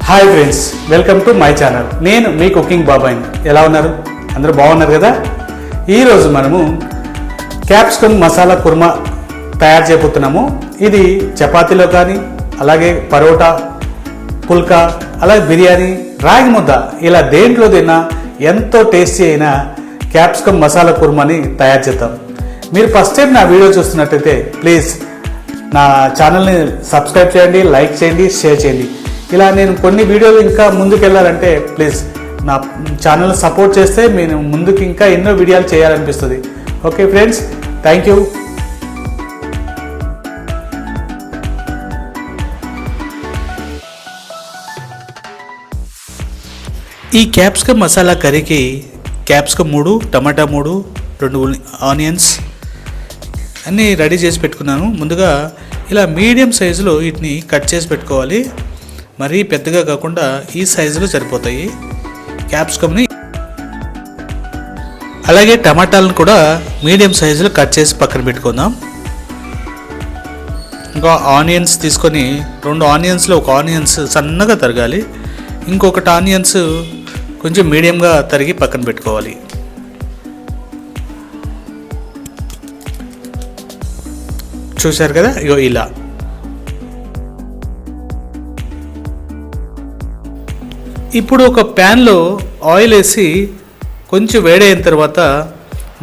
Hi friends, welcome to my channel. నేను మీ cooking బాబాయ్. ఎలా ఉన్నారు? అందరూ బాగున్నారు కదా? ఈరోజు మనము క్యాప్సికమ్ మసాలా కుర్మా తయారు చేయబోతున్నాము. ఇది చపాతీలో కానీ, అలాగే పరోటా, పుల్కా, అలాగే బిర్యానీ, రాగి ముద్ద, ఇలా దేంట్లో తిన్నా ఎంతో టేస్టీ అయిన క్యాప్సికమ్ మసాలా కుర్మాని తయారు చేద్దాం. మీరు ఫస్ట్ టైం నా వీడియో చూస్తున్నట్టయితే ప్లీజ్ నా ఛానల్ని సబ్స్క్రైబ్ చేయండి, లైక్ చేయండి, షేర్ చేయండి. ఇలా నేను కొన్ని వీడియోలు ఇంకా ముందుకు వెళ్ళాలంటే ప్లీజ్ నా ఛానల్ సపోర్ట్ చేస్తే నేను ముందుకు ఇంకా ఎన్నో వీడియోలు చేయాలనిపిస్తుంది. Okay friends, thank you. ఈ క్యాప్సికమ్ మసాలా కర్రీకి క్యాప్సికమ్ 3, టమాటా 3, 2 ఆనియన్స్ అన్నీ రెడీ చేసి పెట్టుకున్నాను. ముందుగా ఇలా మీడియం సైజులో వీటిని కట్ చేసి పెట్టుకోవాలి. మరీ పెద్దగా కాకుండా ఈ సైజులో సరిపోతాయి క్యాప్సికమ్ని. అలాగే టమాటాలను కూడా మీడియం సైజులో కట్ చేసి పక్కన పెట్టుకుందాం. ఇంకా ఆనియన్స్ తీసుకొని 2 ఆనియన్స్లో ఒక ఆనియన్స్ సన్నగా తరగాలి, ఇంకొకటి ఆనియన్స్ కొంచెం మీడియంగా తరిగి పక్కన పెట్టుకోవాలి. చూశారు కదా, ఇగో ఇలా. ఇప్పుడు ఒక ప్యాన్లో ఆయిల్ వేసి కొంచెం వేడైన తర్వాత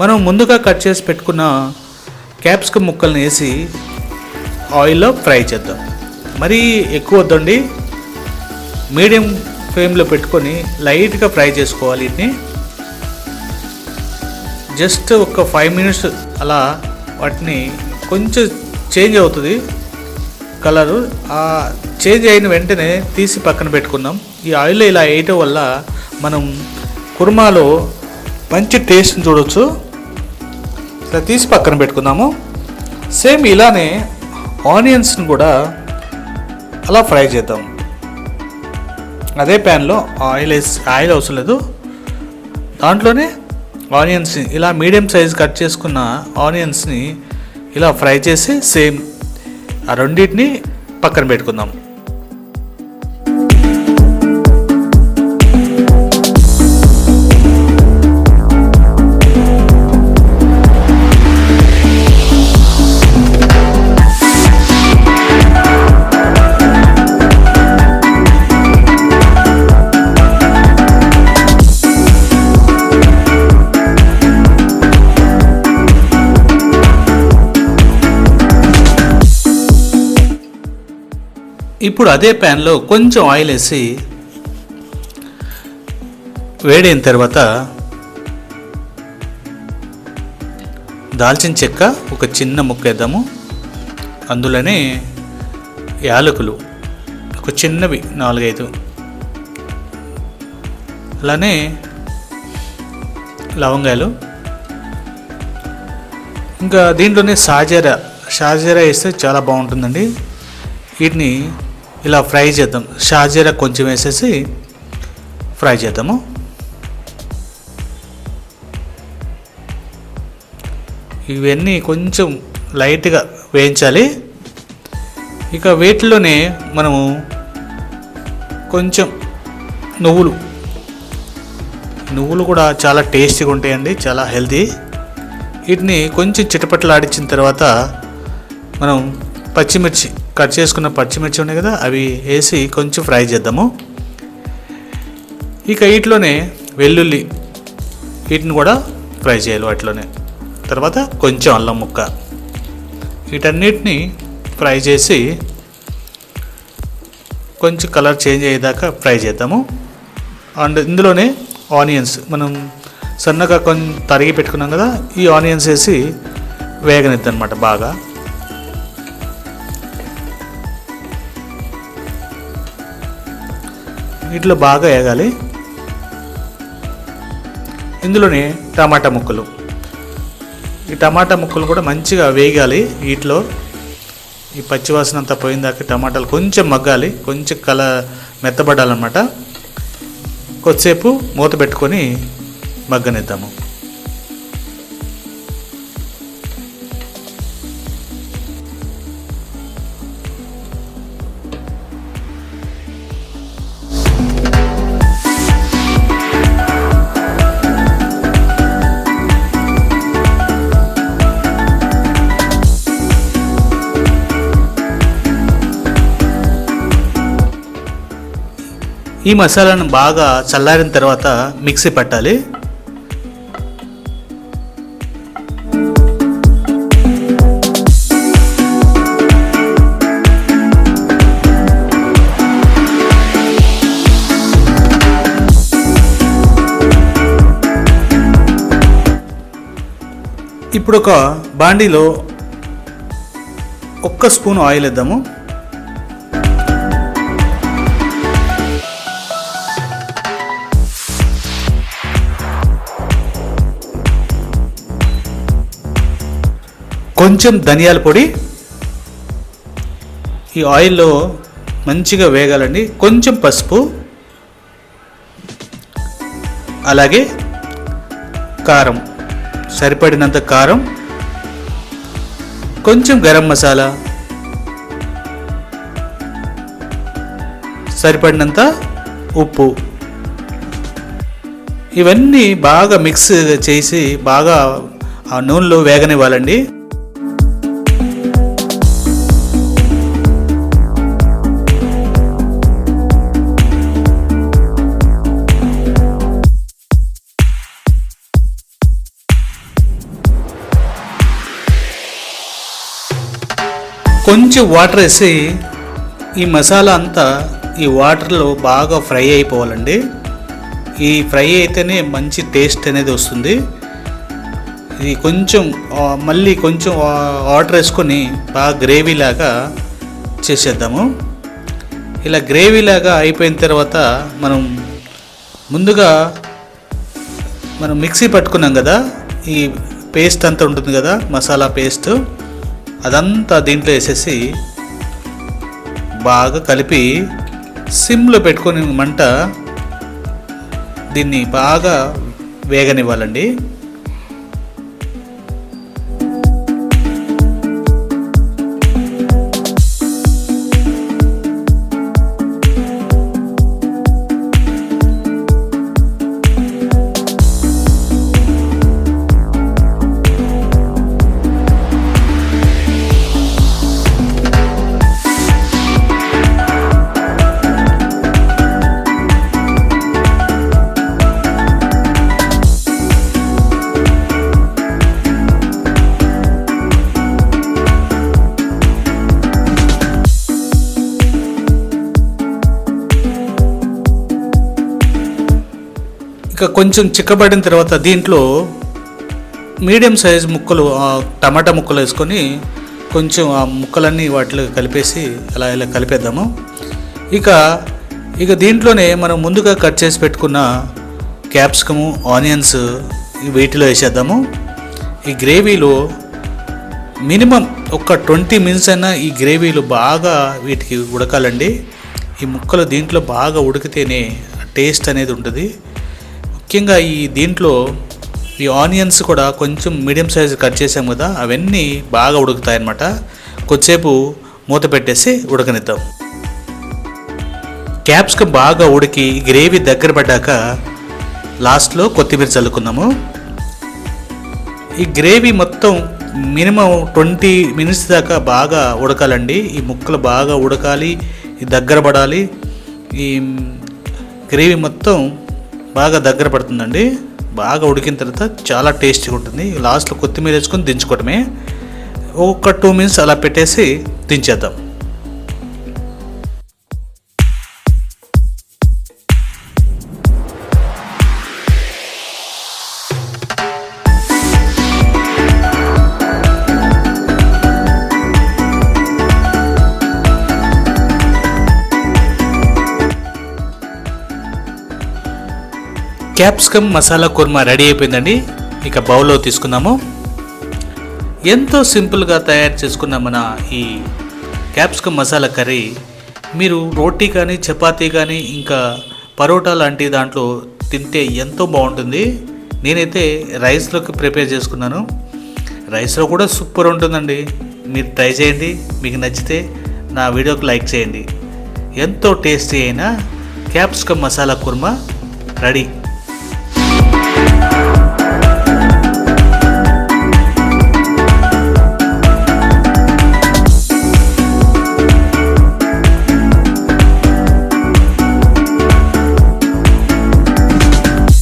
మనం ముందుగా కట్ చేసి పెట్టుకున్న క్యాప్సికమ్ ముక్కల్ని వేసి ఆయిల్లో ఫ్రై చేద్దాం. మరీ ఎక్కువ వద్దండి, మీడియం ఫ్లేమ్లో పెట్టుకొని లైట్గా ఫ్రై చేసుకోవాలి. వీటిని జస్ట్ ఒక 5 మినిట్స్ అలా వాటిని కొంచెం చేంజ్ అవుతుంది కలరు. ఆ చేంజ్ అయిన వెంటనే తీసి పక్కన పెట్టుకుందాం. ఈ ఆయిల్లో ఇలా వేయటం వల్ల మనం కుర్మాలో మంచి టేస్ట్ని చూడవచ్చు. ఇలా తీసి పక్కన పెట్టుకుందాము. సేమ్ ఇలానే ఆనియన్స్ని కూడా అలా ఫ్రై చేద్దాం. అదే ప్యాన్లో ఆయిల్ అవసరం లేదు, దాంట్లోనే ఆనియన్స్ని ఇలా మీడియం సైజ్ కట్ చేసుకున్న ఆనియన్స్ని ఇలా ఫ్రై చేసి సేమ్ ఆ రెండింటిని పక్కన పెట్టుకుందాం. ఇప్పుడు అదే ప్యాన్లో కొంచెం ఆయిల్ వేసి వేడైన తర్వాత దాల్చిన చెక్క ఒక చిన్న ముక్క వేద్దాము. అందులోనే యాలకులు ఒక చిన్నవి 4-5, అలానే లవంగాలు, ఇంకా దీంట్లోనే షాజీరా వేస్తే చాలా బాగుంటుందండి. వీటిని ఇలా ఫ్రై చేద్దాం. షాజీరా కొంచెం వేసేసి ఫ్రై చేద్దాము. ఇవన్నీ కొంచెం లైట్గా వేయించాలి. ఇక వీటిలోనే మనము కొంచెం నువ్వులు కూడా చాలా టేస్టీగా ఉంటాయండి, చాలా హెల్తీ. వీటిని కొంచెం చిటపటలాడించిన తర్వాత మనం పచ్చిమిర్చి కట్ చేసుకున్న పచ్చిమిర్చి ఉన్నాయి కదా, అవి వేసి కొంచెం ఫ్రై చేద్దాము. ఇక వీటిలోనే వెల్లుల్లి, వీటిని కూడా ఫ్రై చేయాలి వాటిలోనే. తర్వాత కొంచెం అల్లం ముక్క, వీటన్నిటిని ఫ్రై చేసి కొంచెం కలర్ చేంజ్ అయ్యేదాకా ఫ్రై చేద్దాము. అండ్ ఇందులోనే ఆనియన్స్ మనం సన్నగా కొంచెం తరిగి పెట్టుకున్నాం కదా, ఈ ఆనియన్స్ వేసి వేగనిద్దనమాట బాగా. వీటిలో బాగా వేగాలి. ఇందులోనే టమాటా ముక్కలు, ఈ టమాటా ముక్కలు కూడా మంచిగా వేగాలి. వీటిలో ఈ పచ్చివాసన అంతా పోయిందాక టమాటాలు కొంచెం మగ్గాలి, కొంచెం మెత్తబడాలన్నమాట. కొద్దిసేపు మూత పెట్టుకొని మగ్గనిద్దాము. ఈ మసాలాను బాగా చల్లారిన తర్వాత మిక్సీ పట్టాలి. ఇప్పుడు ఒక బాండీలో 1 స్పూన్ ఆయిల్ వేద్దాము. కొంచెం ధనియాల పొడి ఈ ఆయిల్లో మంచిగా వేగాలండి. కొంచెం పసుపు, అలాగే కారం, సరిపడినంత కారం, కొంచెం గరం మసాలా, సరిపడినంత ఉప్పు, ఇవన్నీ బాగా మిక్స్ చేసి బాగా ఆ నూనెలో వేగనివ్వాలండి. కొంచెం వాటర్ వేసి ఈ మసాలా అంతా ఈ వాటర్లో బాగా ఫ్రై అయిపోవాలండి. ఈ ఫ్రై అయితేనే మంచి టేస్ట్ అనేది వస్తుంది. ఇది కొంచెం మళ్ళీ కొంచెం వాటర్ వేసుకొని బాగా గ్రేవీ లాగా చేసేద్దాము. ఇలా గ్రేవీ లాగా అయిపోయిన తర్వాత ముందుగా మనం మిక్సీ పట్టుకున్నాం కదా, ఈ పేస్ట్ అంతా ఉంటుంది కదా, మసాలా పేస్ట్, అదంతా దీంట్లో వేసేసి బాగా కలిపి సిమ్లో పెట్టుకొని మంట దీన్ని బాగా వేగనివ్వాలండి. ఇక కొంచెం చిక్కబడిన తర్వాత దీంట్లో మీడియం సైజ్ ముక్కలు, టమాటా ముక్కలు వేసుకొని కొంచెం ఆ ముక్కలన్నీ వాటిలో కలిపేసి ఇలా కలిపేద్దాము. ఇక దీంట్లోనే మనం ముందుగా కట్ చేసి పెట్టుకున్న క్యాప్సికము, ఆనియన్స్ వీటిలో వేసేద్దాము. ఈ గ్రేవీలో మినిమం ఒక 20 మినిట్స్ అయినా ఈ గ్రేవీలో బాగా వీటికి ఉడకాలండి. ఈ ముక్కలు దీంట్లో బాగా ఉడికితేనే టేస్ట్ అనేది ఉంటుంది. ముఖ్యంగా దీంట్లో ఈ ఆనియన్స్ కూడా కొంచెం మీడియం సైజు కట్ చేసాం కదా, అవన్నీ బాగా ఉడుకుతాయి అన్నమాట. కొద్దిసేపు మూత పెట్టేసి ఉడకనిద్దాం. క్యాప్సికమ్ బాగా ఉడికి గ్రేవీ దగ్గర పడ్డాక లాస్ట్లో కొత్తిమీర చల్లుకుందాము. ఈ గ్రేవీ మొత్తం మినిమం 20 మినిట్స్ దాకా బాగా ఉడకాలండి. ఈ ముక్కలు బాగా ఉడకాలి, దగ్గర పడాలి. ఈ గ్రేవీ మొత్తం బాగా దగ్గర పడుతుందండి. బాగా ఉడికిన తర్వాత చాలా టేస్టీగా ఉంటుంది. లాస్ట్లో కొత్తిమీర వేసుకొని దించుకోవడమే. ఒక 2 మినిట్స్ అలా పెట్టేసి దించేద్దాం. క్యాప్సికమ్ మసాలా కుర్మా రెడీ అయిపోయిందండి. ఇక బౌల్లో తీసుకుందాము. ఎంతో సింపుల్గా తయారు చేసుకున్న మన ఈ క్యాప్సికమ్ మసాలా కర్రీ మీరు రోటీ కానీ, చపాతీ కానీ, ఇంకా పరోటా లాంటి దాంట్లో తింటే ఎంతో బాగుంటుంది. నేనైతే రైస్లోకి ప్రిపేర్ చేసుకున్నాను. రైస్లో కూడా సూపర్ ఉంటుందండి. మీరు ట్రై చేయండి. మీకు నచ్చితే నా వీడియోకి లైక్ చేయండి. ఎంతో టేస్టీ అయిన క్యాప్సికమ్ మసాలా కుర్మా రెడీ.